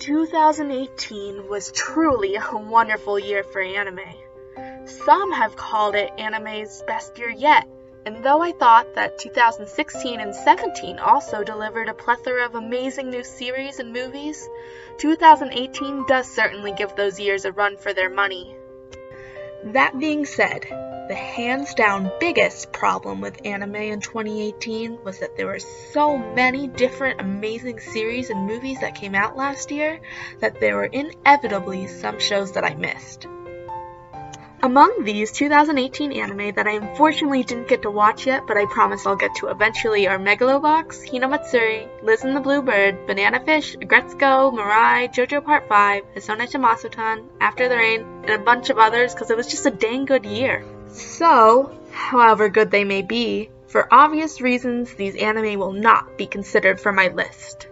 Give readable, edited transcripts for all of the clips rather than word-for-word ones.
2018 was truly a wonderful year for anime. Some have called it anime's best year yet, and though I thought that 2016 and 17 also delivered a plethora of amazing new series and movies, 2018 does certainly give those years a run for their money. That being said, the hands-down biggest problem with anime in 2018 was that there were so many different amazing series and movies that came out last year that there were inevitably some shows that I missed. Among these 2018 anime that I unfortunately didn't get to watch yet, but I promise I'll get to eventually, are Megalobox, Hinamatsuri, Liz and the Blue Bird, Banana Fish, Agretsuko, Mirai, JoJo Part 5, Hisone Tomasutan, After the Rain, and a bunch of others because it was just a dang good year. So, however good they may be, for obvious reasons these anime will not be considered for my list.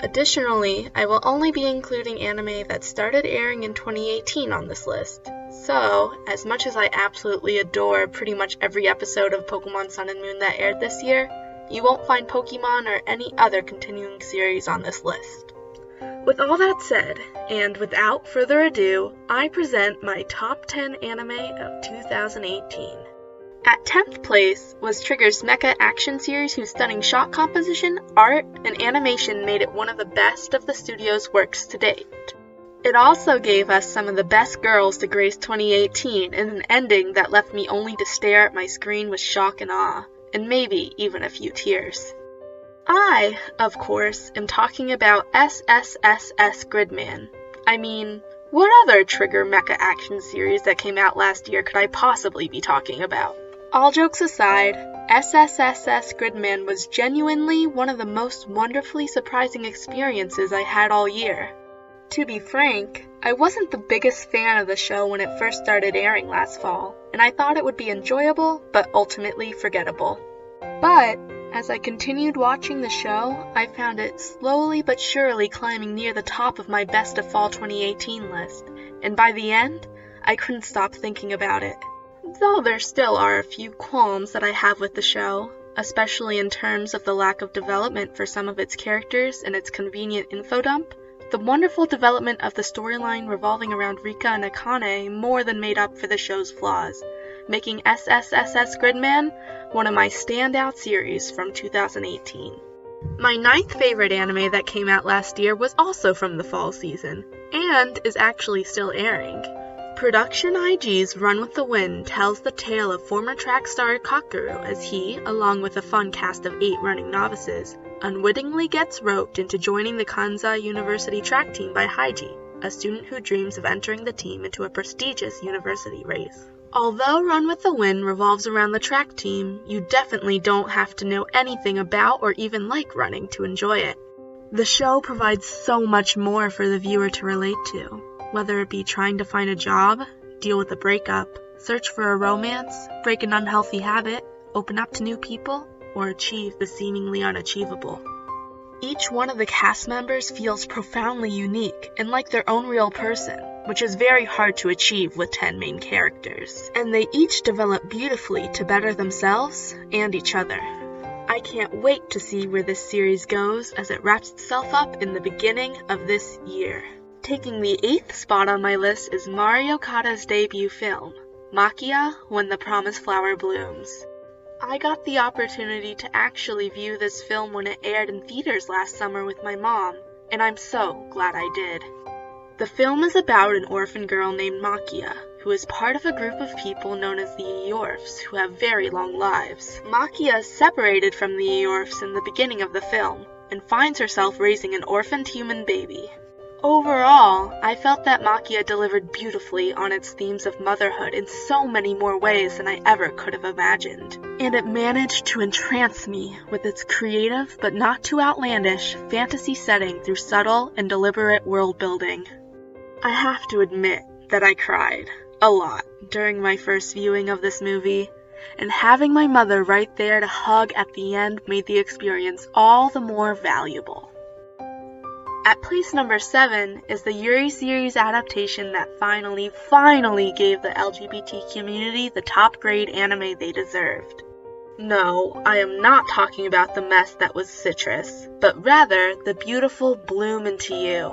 Additionally, I will only be including anime that started airing in 2018 on this list. So, as much as I absolutely adore pretty much every episode of Pokemon Sun and Moon that aired this year, you won't find Pokemon or any other continuing series on this list. With all that said, and without further ado, I present my top 10 anime of 2018. At 10th place was Trigger's mecha action series whose stunning shot composition, art, and animation made it one of the best of the studio's works to date. It also gave us some of the best girls to grace 2018 in an ending that left me only to stare at my screen with shock and awe, and maybe even a few tears. I, of course, am talking about SSSS.Gridman. I mean, what other Trigger mecha action series that came out last year could I possibly be talking about? All jokes aside, SSSS.Gridman was genuinely one of the most wonderfully surprising experiences I had all year. To be frank, I wasn't the biggest fan of the show when it first started airing last fall, and I thought it would be enjoyable, but ultimately forgettable. But, as I continued watching the show, I found it slowly but surely climbing near the top of my best of fall 2018 list, and by the end, I couldn't stop thinking about it. Though there still are a few qualms that I have with the show, especially in terms of the lack of development for some of its characters and its convenient info dump, the wonderful development of the storyline revolving around Rika and Akane more than made up for the show's flaws, making SSSS.Gridman one of my standout series from 2018. My 9th favorite anime that came out last year was also from the fall season, and is actually still airing. Production IG's Run with the Wind tells the tale of former track star Kakeru as he, along with a fun cast of 8 running novices, unwittingly gets roped into joining the Kansai University track team by Haiji, a student who dreams of entering the team into a prestigious university race. Although Run with the Wind revolves around the track team, you definitely don't have to know anything about or even like running to enjoy it. The show provides so much more for the viewer to relate to, whether it be trying to find a job, deal with a breakup, search for a romance, break an unhealthy habit, open up to new people, or achieve the seemingly unachievable. Each one of the cast members feels profoundly unique and like their own real person, which is very hard to achieve with 10 main characters, and they each develop beautifully to better themselves and each other. I can't wait to see where this series goes as it wraps itself up in the beginning of this year. Taking the 8th spot on my list is Mari Okada's debut film, Maquia, When the Promised Flower Blooms. I got the opportunity to actually view this film when it aired in theaters last summer with my mom, and I'm so glad I did. The film is about an orphan girl named Maquia, who is part of a group of people known as the Eorphs, who have very long lives. Maquia is separated from the Eorphs in the beginning of the film, and finds herself raising an orphaned human baby. Overall, I felt that Maquia delivered beautifully on its themes of motherhood in so many more ways than I ever could have imagined, and it managed to entrance me with its creative but not too outlandish fantasy setting through subtle and deliberate world building. I have to admit that I cried a lot during my first viewing of this movie, and having my mother right there to hug at the end made the experience all the more valuable. At place number 7 is the Yuri series adaptation that finally gave the LGBT community the top grade anime they deserved. No, I am not talking about the mess that was Citrus, but rather the beautiful Bloom Into You.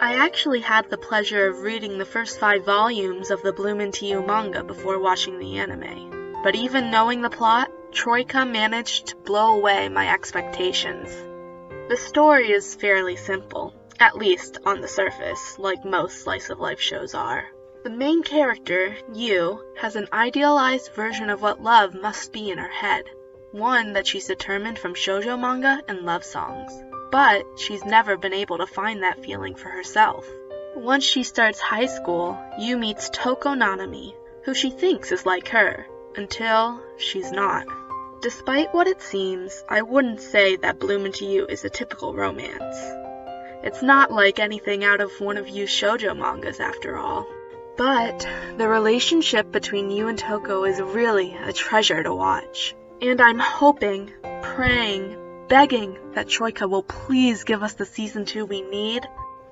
I actually had the pleasure of reading the first 5 volumes of the Bloom Into You manga before watching the anime. But even knowing the plot, Troika managed to blow away my expectations. The story is fairly simple, at least on the surface, like most slice-of-life shows are. The main character, Yu, has an idealized version of what love must be in her head, one that she's determined from shoujo manga and love songs. But she's never been able to find that feeling for herself. Once she starts high school, Yu meets Toko Nanami, who she thinks is like her, until she's not. Despite what it seems, I wouldn't say that Bloom Into You is a typical romance. It's not like anything out of one of Yu's shoujo mangas after all. But the relationship between Yu and Toko is really a treasure to watch. And I'm hoping, praying, begging that Troika will please give us the season 2 we need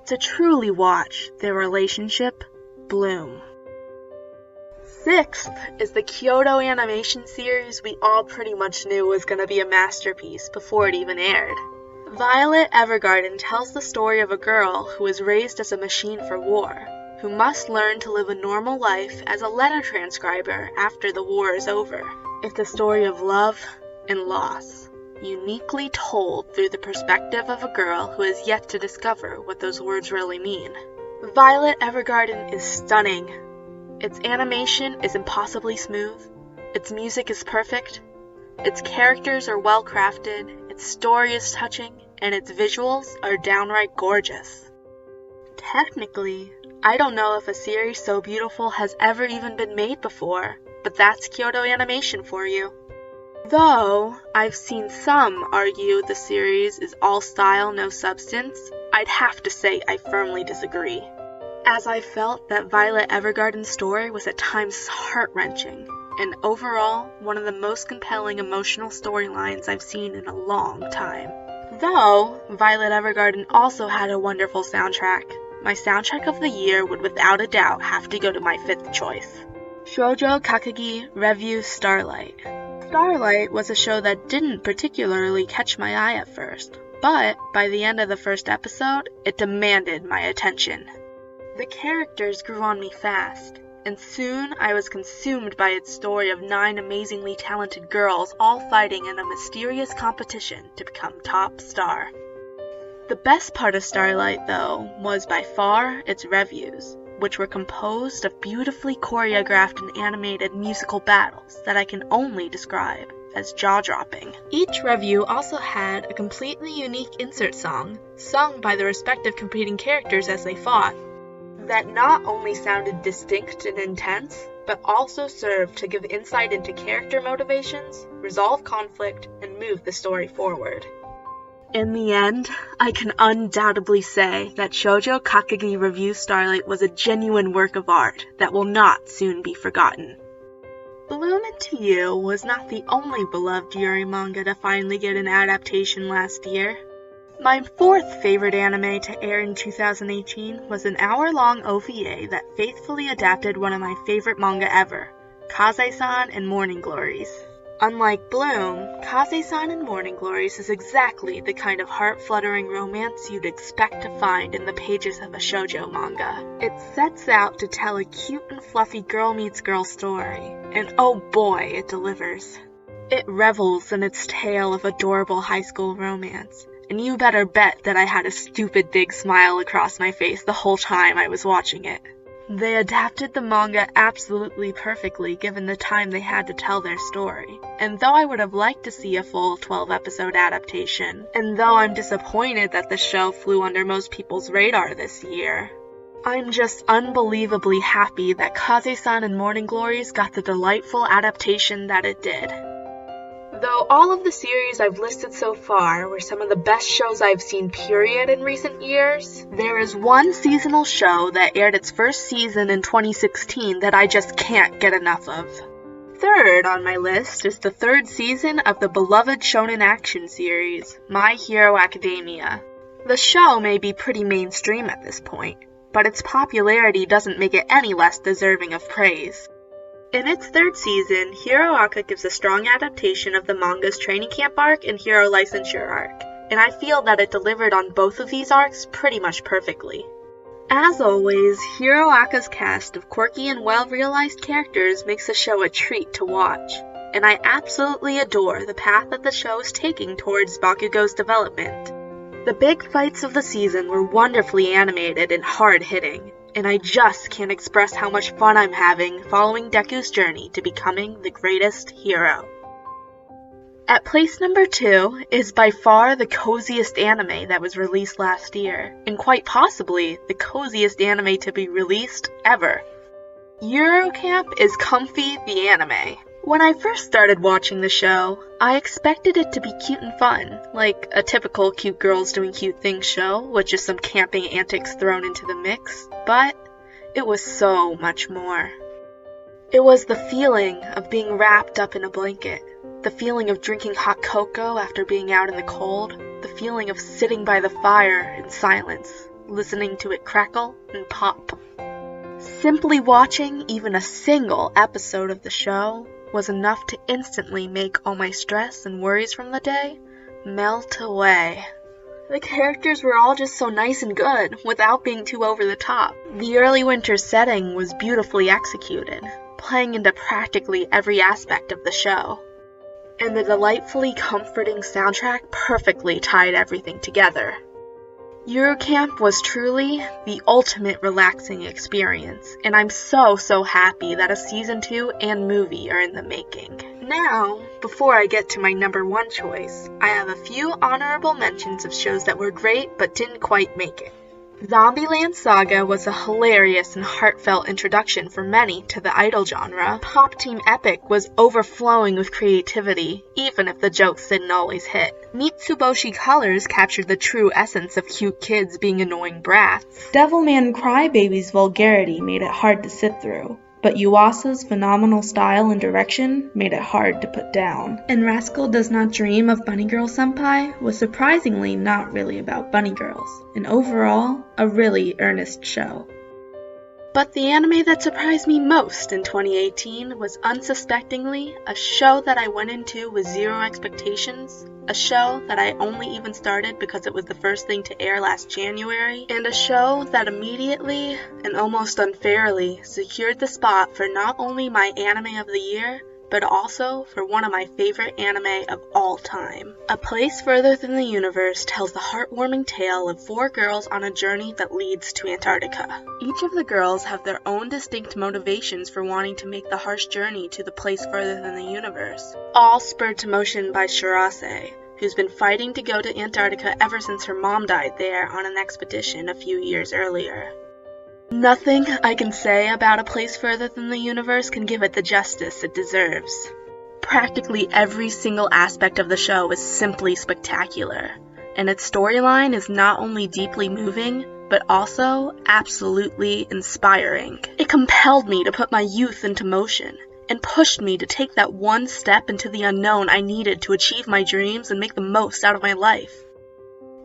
to truly watch their relationship bloom. 6th is the Kyoto animation series we all pretty much knew was going to be a masterpiece before it even aired. Violet Evergarden tells the story of a girl who is raised as a machine for war, who must learn to live a normal life as a letter transcriber after the war is over. It's a story of love and loss, uniquely told through the perspective of a girl who has yet to discover what those words really mean. Violet Evergarden is stunning. Its animation is impossibly smooth, its music is perfect, its characters are well crafted, its story is touching, and its visuals are downright gorgeous. Technically, I don't know if a series so beautiful has ever even been made before, but that's Kyoto animation for you. Though I've seen some argue the series is all style, no substance, I'd have to say I firmly disagree, as I felt that Violet Evergarden's story was at times heart-wrenching, and overall one of the most compelling emotional storylines I've seen in a long time. Though Violet Evergarden also had a wonderful soundtrack, my soundtrack of the year would without a doubt have to go to my 5th choice. Shoujo Kakegi Revue Starlight. Starlight was a show that didn't particularly catch my eye at first, but by the end of the first episode, it demanded my attention. The characters grew on me fast, and soon I was consumed by its story of 9 amazingly talented girls all fighting in a mysterious competition to become top star. The best part of Starlight, though, was by far its revues, which were composed of beautifully choreographed and animated musical battles that I can only describe as jaw-dropping. Each revue also had a completely unique insert song, sung by the respective competing characters as they fought, that not only sounded distinct and intense, but also served to give insight into character motivations, resolve conflict, and move the story forward. In the end, I can undoubtedly say that Shoujo Kakegi Revue Starlight was a genuine work of art that will not soon be forgotten. Bloom Into You was not the only beloved Yuri manga to finally get an adaptation last year. My 4th favorite anime to air in 2018 was an hour-long OVA that faithfully adapted one of my favorite manga ever, Kase-san and Morning Glories. Unlike Bloom, Kase-san and Morning Glories is exactly the kind of heart-fluttering romance you'd expect to find in the pages of a shoujo manga. It sets out to tell a cute and fluffy girl-meets-girl story, and oh boy, it delivers. It revels in its tale of adorable high school romance, and you better bet that I had a stupid big smile across my face the whole time I was watching it. They adapted the manga absolutely perfectly given the time they had to tell their story, and though I would have liked to see a full 12-episode adaptation, and though I'm disappointed that the show flew under most people's radar this year, I'm just unbelievably happy that Kase-san and Morning Glories got the delightful adaptation that it did. Though all of the series I've listed so far were some of the best shows I've seen period in recent years, there is one seasonal show that aired its first season in 2016 that I just can't get enough of. 3rd on my list is the 3rd season of the beloved shonen action series, My Hero Academia. The show may be pretty mainstream at this point, but its popularity doesn't make it any less deserving of praise. In its 3rd season, Hero Aka gives a strong adaptation of the manga's training camp arc and hero licensure arc, and I feel that it delivered on both of these arcs pretty much perfectly. As always, Hiro Aka's cast of quirky and well-realized characters makes the show a treat to watch, and I absolutely adore the path that the show is taking towards Bakugo's development. The big fights of the season were wonderfully animated and hard-hitting, and I just can't express how much fun I'm having following Deku's journey to becoming the greatest hero. At place number 2 is by far the coziest anime that was released last year, and quite possibly the coziest anime to be released ever. Yuru Camp is Comfy the Anime. When I first started watching the show, I expected it to be cute and fun, like a typical cute girls doing cute things show with just some camping antics thrown into the mix, but it was so much more. It was the feeling of being wrapped up in a blanket, the feeling of drinking hot cocoa after being out in the cold, the feeling of sitting by the fire in silence, listening to it crackle and pop. Simply watching even a single episode of the show was enough to instantly make all my stress and worries from the day melt away. The characters were all just so nice and good, without being too over the top. The early winter setting was beautifully executed, playing into practically every aspect of the show. And the delightfully comforting soundtrack perfectly tied everything together. Yuru Camp was truly the ultimate relaxing experience, and I'm so happy that a season 2 and movie are in the making. Now, before I get to my number 1 choice, I have a few honorable mentions of shows that were great but didn't quite make it. Zombieland Saga was a hilarious and heartfelt introduction for many to the idol genre. Pop Team Epic was overflowing with creativity, even if the jokes didn't always hit. Mitsuboshi Colors captured the true essence of cute kids being annoying brats. Devilman Crybaby's vulgarity made it hard to sit through, but Yuasa's phenomenal style and direction made it hard to put down. And Rascal Does Not Dream of Bunny Girl Senpai was surprisingly not really about bunny girls, and overall, a really earnest show. But the anime that surprised me most in 2018 was unsuspectingly a show that I went into with zero expectations, a show that I only even started because it was the first thing to air last January, and a show that immediately and almost unfairly secured the spot for not only my anime of the year, but also for one of my favorite anime of all time. A Place Further Than the Universe tells the heartwarming tale of 4 girls on a journey that leads to Antarctica. Each of the girls have their own distinct motivations for wanting to make the harsh journey to the place further than the universe, all spurred to motion by Shirase, who's been fighting to go to Antarctica ever since her mom died there on an expedition a few years earlier. Nothing I can say about A Place Further Than the Universe can give it the justice it deserves. Practically every single aspect of the show is simply spectacular, and its storyline is not only deeply moving, but also absolutely inspiring. It compelled me to put my youth into motion, and pushed me to take that one step into the unknown I needed to achieve my dreams and make the most out of my life.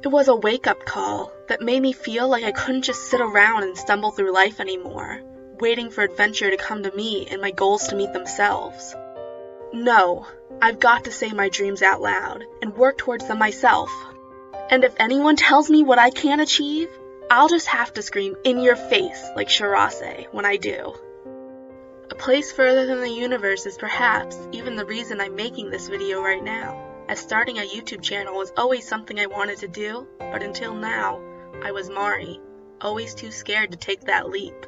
It was a wake-up call that made me feel like I couldn't just sit around and stumble through life anymore, waiting for adventure to come to me and my goals to meet themselves. No, I've got to say my dreams out loud and work towards them myself. And if anyone tells me what I can't achieve, I'll just have to scream in your face like Shirase when I do. A Place Further Than the Universe is perhaps even the reason I'm making this video right now, as starting a YouTube channel was always something I wanted to do, but until now, I was Mari, always too scared to take that leap.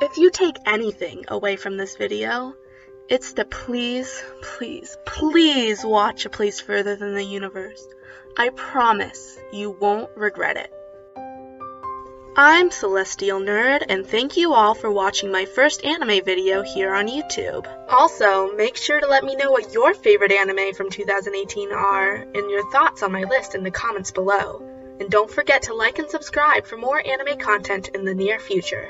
If you take anything away from this video, it's to please watch A Place Further Than the Universe. I promise you won't regret it. I'm Celestial Nerd, and thank you all for watching my first anime video here on YouTube. Also, make sure to let me know what your favorite anime from 2018 are, and your thoughts on my list in the comments below. And don't forget to like and subscribe for more anime content in the near future.